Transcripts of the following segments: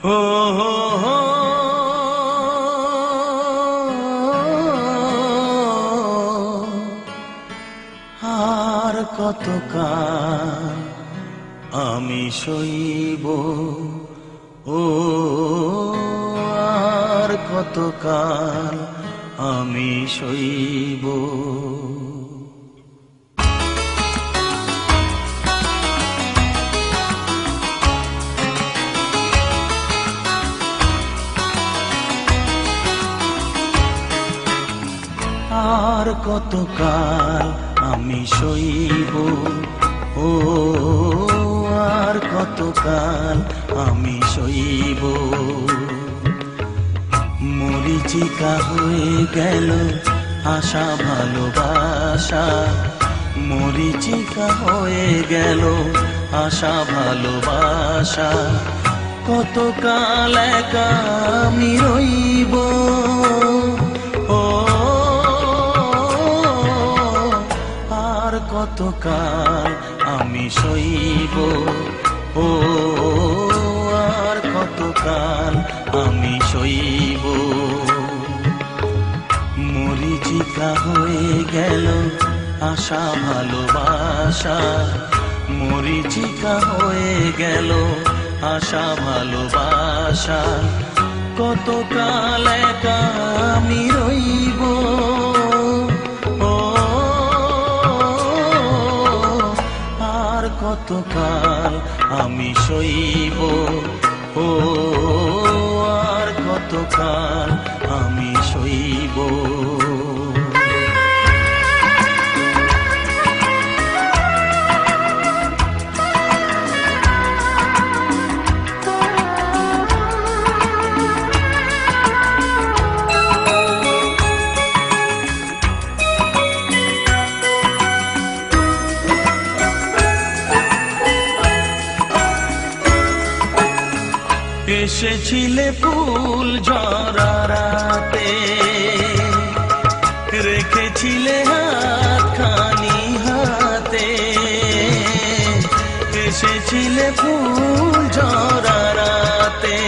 হো হো হো আর কতকাল আমি সইব, ও আর কতকাল আমি সইব। আর কতকাল আমি সইব, ও আর কতকাল আমি সইব। মরীচিকা হয়ে গেল আশা ভালোবাসা, মরীচিকা হয়ে গেল আশা ভালোবাসা। কতকাল একা আমি রইব, ও আর কতকাল আমি সইব, ও আর কতকাল আমি সইব। মরীচিকা হয়ে গেল আশা ভালোবাসা, মরীচিকা হয়ে গেল আশা ভালোবাসা। কতকাল একা আমি রইব, ও আর কতকাল আমি সইব, ও আর কতকাল আমি সইব। এসেছিলে ফুল ঝরা রাতে, রেখেছিলে হাতখানি হাতে। এসেছিলে ফুল ঝরা রাতে,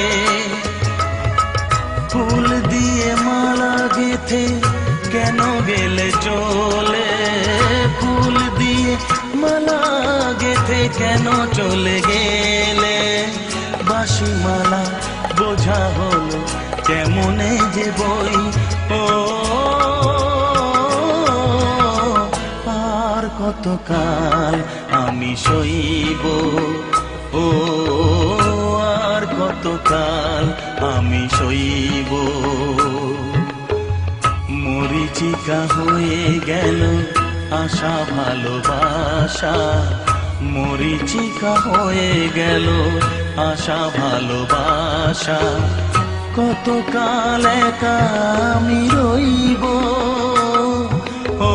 ফুল দিয়ে মালা গেথে কেন গেলে চলে, ফুল দিয়ে মালা গেথে কেন চলে গেলে। বাঁশি মালা বোঝা হলো কেমনে যে বই, ও আর কতকাল আমি সইব, ও আর কতকাল আমি সইব। মরীচিকা হয়ে গেল আশা ভালোবাসা, মরীচিকা হয়ে গেল আশা ভালোবাসা। কতকাল একা আমি রইব, ও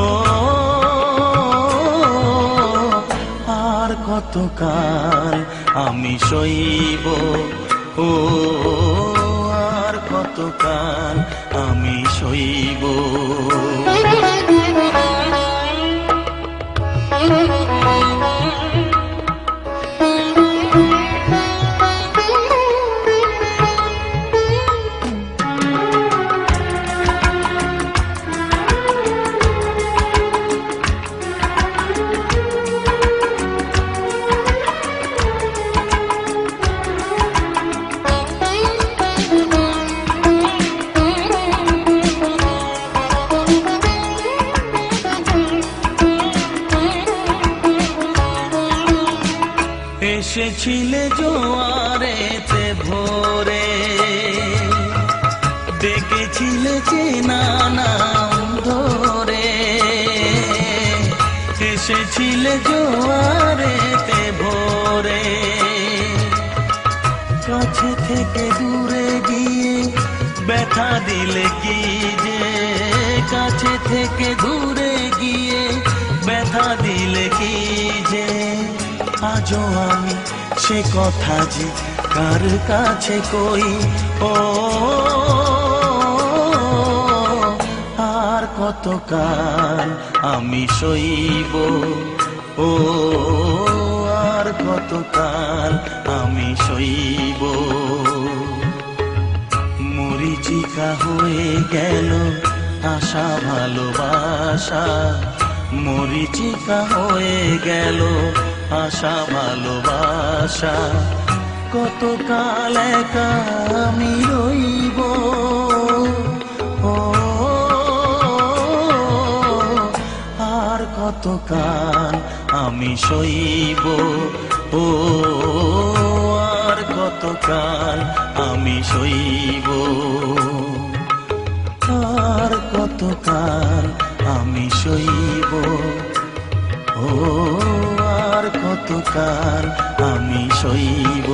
আর কতকাল আমি সইব, ও আর কতকাল আমি সইব। এসেছিলে জোয়ারেতে ভোরে, ডেকেছিলে চেনা নাম ধরে। এসেছিলে জোয়ারেতে ভোরে, কাছে থেকে দূরে গিয়ে ব্যথা দিলে কি যে, কাছে থেকে দূরে গিয়ে ব্যথা দিলে কি যে। আজও আমি সে কথা যে কার কাছে কই, ও আর কতকাল আমি সইব, ও আর কতকাল আমি সইব। মরীচিকা হয়ে গেল আশা ভালোবাসা, মরীচিকা হয়ে গেল আশা ভালোবাসা, কতকাল একা আমি রইব। ও আর কতকাল আমি সইব। ও আর কতকাল আমি সইব। আর কতকাল আমি সইব। ও আর কতকাল আমি সইব।